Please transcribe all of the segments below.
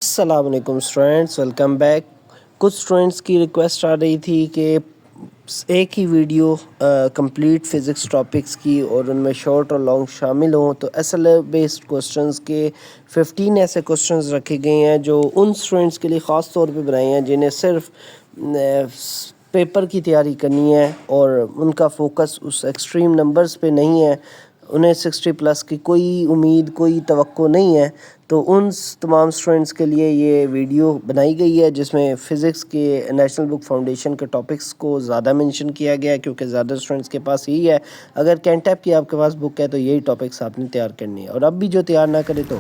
السلام علیکم students, welcome back. کچھ اسٹوڈینٹس کی ریکویسٹ آ رہی تھی کہ ایک ہی ویڈیو کمپلیٹ فزکس ٹاپکس کی اور ان میں شارٹ اور لانگ شامل ہوں، تو S L A based questions کے 15 ایسے کوسچنز رکھے گئے ہیں جو ان اسٹوڈینٹس کے لیے خاص طور پہ بنائے ہیں جنہیں صرف پیپر کی تیاری کرنی ہے اور ان کا فوکس اس ایکسٹریم نمبرز پہ نہیں ہے، انہیں 60+ کی کوئی امید کوئی توقع نہیں ہے۔ تو ان تمام اسٹوڈنٹس کے لیے یہ ویڈیو بنائی گئی ہے جس میں فزکس کے نیشنل بک فاؤنڈیشن کے ٹاپکس کو زیادہ منشن کیا گیا ہے، کیونکہ زیادہ اسٹوڈنٹس کے پاس یہی ہے۔ اگر کینٹیپ کی آپ کے پاس بک ہے تو یہی ٹاپکس آپ نے تیار کرنی ہے، اور اب بھی جو تیار نہ کرے تو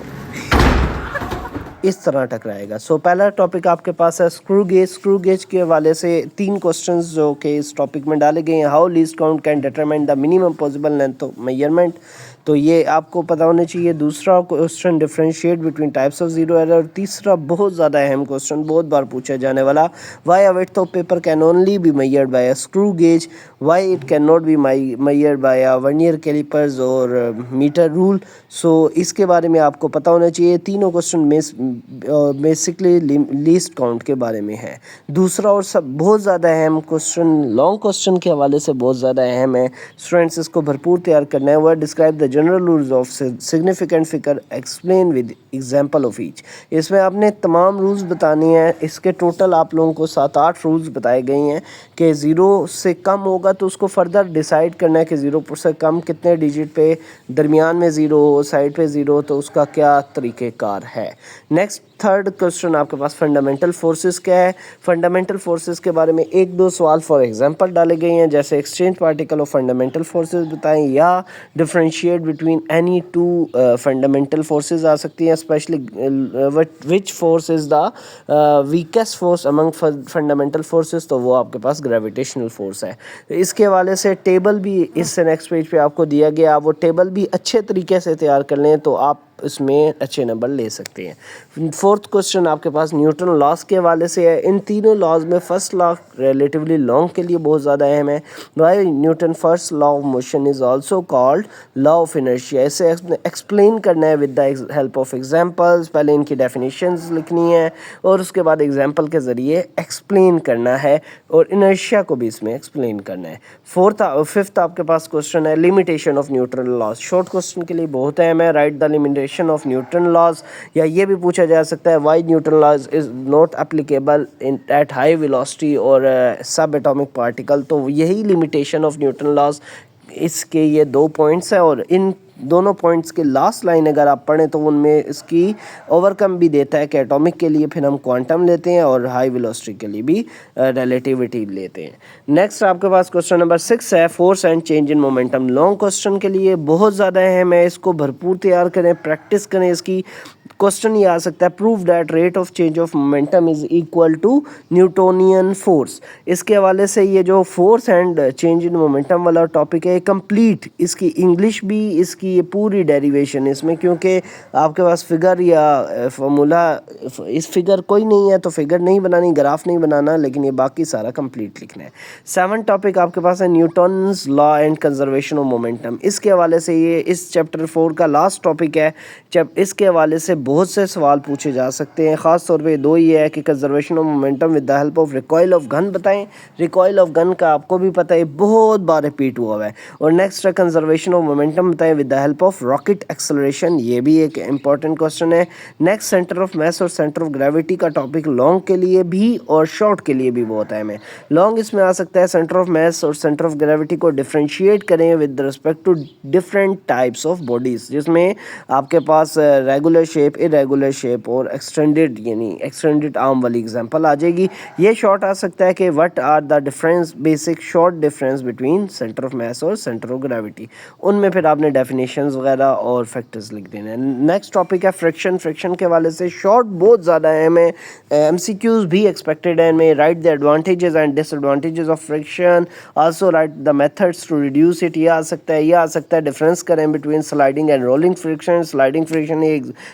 اس طرح ٹکرائے گا۔ پہلا ٹاپک آپ کے پاس ہے اسکرو گیج۔ اسکرو گیج کے حوالے سے 3 کوسچنز جو کہ اس ٹاپک میں ڈالے گئے ہیں۔ How list count can determine the minimum possible length of measurement, تو یہ آپ کو پتہ ہونا چاہیے۔ دوسرا question differentiate between types of zero error. تیسرا بہت زیادہ اہم کوسچن، بہت بار پوچھا جانے والا، why a width of paper can only be measured by a screw gauge, why it can not be measured by a vernier calipers اور metre rule. اس کے بارے میں آپ کو پتہ ہونا چاہیے۔ تینوں کوسچن بیسکلی لیسٹ کاؤنٹ کے بارے میں ہے۔ دوسرا اور سب بہت زیادہ اہم کوسچن، لانگ کوسچن کے حوالے سے بہت زیادہ اہم ہے، اسٹوڈنٹس اس کو بھرپور تیار کرنا ہے۔ وہ describe the general rules of significant figure explain with example of each. اس میں آپ نے تمام رولز بتانے ہیں۔ اس کے ٹوٹل آپ لوگوں کو 7-8 رولز بتائے گئے ہیں کہ 0 سے کم ہوگا تو اس کو فردر ڈیسائیڈ کرنا ہے کہ 0 سے کم کتنے ڈیجٹ پہ، درمیان میں 0 ہو، سائڈ پہ 0، تو اس کا کیا طریقہ کار ہے۔ نیکسٹ تھرڈ کوسچن آپ کے پاس فنڈامنٹل فورسز کیا ہے۔ فنڈامنٹل فورسز کے بارے میں 1-2 سوال فار ایگزامپل ڈالے گئے ہیں، جیسے exchange particle of fundamental forces بتائیں، یا differentiate between any 2 fundamental forces آ سکتی ہیں، especially which force is the weakest force among fundamental forces, تو وہ آپ کے پاس گریویٹیشنل فورس ہے۔ اس کے حوالے سے ٹیبل بھی اس سے نیکسٹ پیج پہ آپ کو دیا گیا، وہ ٹیبل بھی اچھے طریقے سے تیار کر لیں تو آپ اس میں اچھے نمبر لے سکتے ہیں۔ فورتھ کوسچن آپ کے پاس نیوٹن لاز کے حوالے سے ہے۔ ان تینوں لاز میں فرسٹ لا ریلیٹیولی لانگ کے لیے بہت زیادہ اہم ہے۔ Why Newton first law of motion is also called law of inertia. اسے ایکسپلین کرنا ہے with the help of examples. پہلے ان کی ڈیفینیشنز لکھنی ہے اور اس کے بعد ایگزامپل کے ذریعے ایکسپلین کرنا ہے، اور انرشیا کو بھی اس میں ایکسپلین کرنا ہے۔ ففتھ آپ کے پاس کوسچن ہے limitation of Newton laws. Short question کے لیے بہت اہم ہے، write the limitation of Newton laws, یا یہ بھی پوچھا جا سکتا ہے why Newton laws is not applicable at high velocity اور سب ایٹامک پارٹیکل۔ تو یہی لمیٹیشن آف نیوٹن لاز، اس کے یہ 2 پوائنٹس ہیں، اور ان دونوں پوائنٹس کے لاسٹ لائن اگر آپ پڑھیں تو ان میں اس کی اوور کم بھی دیتا ہے کہ ایٹامک کے لیے پھر ہم کوانٹم لیتے ہیں اور ہائی ویلوسٹی کے لیے بھی ریلیٹیوٹی لیتے ہیں۔ نیکسٹ آپ کے پاس کوسچن نمبر 6 ہے force and change in momentum. Long question کے لیے بہت زیادہ اہم ہے، اس کو بھرپور تیار کریں، پریکٹس کریں اس کی۔ کوسچن یہ آ سکتا ہے proof that rate of change of momentum is equal to Newtonian force. اس کے حوالے سے یہ جو force and change in momentum والا ٹاپک ہے کمپلیٹ، اس کی انگلش بھی، اس کی یہ پوری ڈیریویشن اس میں، کیونکہ آپ کے پاس فگر یا فارمولا، اس فگر کوئی نہیں ہے تو فگر نہیں بنانی، گراف نہیں بنانا، لیکن یہ باقی سارا کمپلیٹ لکھنا ہے۔ 7 ٹاپک آپ کے پاس ہے Newton's law and conservation of momentum. اس کے حوالے سے یہ اس چیپٹر 4 کا لاسٹ ٹاپک ہے۔ جب اس کے حوالے سے بہت سے سوال پوچھے جا سکتے ہیں، خاص طور پہ 2 ہی ہے کہ conservation of momentum with the help of recoil of gun بتائیں۔ ریکوائل آف گن کا آپ کو بھی پتہ ہے بہت بار ریپیٹ ہوا ہے۔ اور نیکسٹ ہے کنزرویشن آف مومنٹم بتائیں with the help of rocket acceleration, یہ بھی ایک امپورٹنٹ کوسچن ہے۔ نیکسٹ سینٹر آف میس اور سینٹر آف گریوٹی کا ٹاپک لانگ کے لیے بھی اور شارٹ کے لیے بھی بہت اہم ہے۔ لانگ اس میں آ سکتا ہے سینٹر آف میس اور سینٹر آف گریوٹی کو ڈفرینشیٹ کریں with respect to different types of bodies, جس میں آپ کے پاس ریگولر شیپ، ارریگولر شیپ اور ایکسٹینڈڈ، یعنی ایکسٹینڈڈ آرم والی ایگزامپل آ جائے گی۔ یہ شارٹ آ سکتا ہے کہ what are the difference, basic short difference between centre of mass اور سینٹر آف گریوٹی، ان میں پھر آپ نے ڈیفینیشنز وغیرہ اور فیکٹرز لکھ دینے ہیں۔ نیکسٹ ٹاپک ہے فرکشن۔ فرکشن کے حوالے سے شارٹ بہت زیادہ اہم ہے، ایم سی کیوز بھی ایکسپیکٹڈ ہیں میں۔ Write the advantages and disadvantages of friction, also write the methods to reduce it, یہ آ سکتا ہے۔ یہ آ سکتا ہے ڈفرینس کریں between sliding and rolling friction. Sliding friction یہ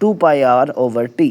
2πr/t।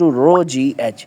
ρgh।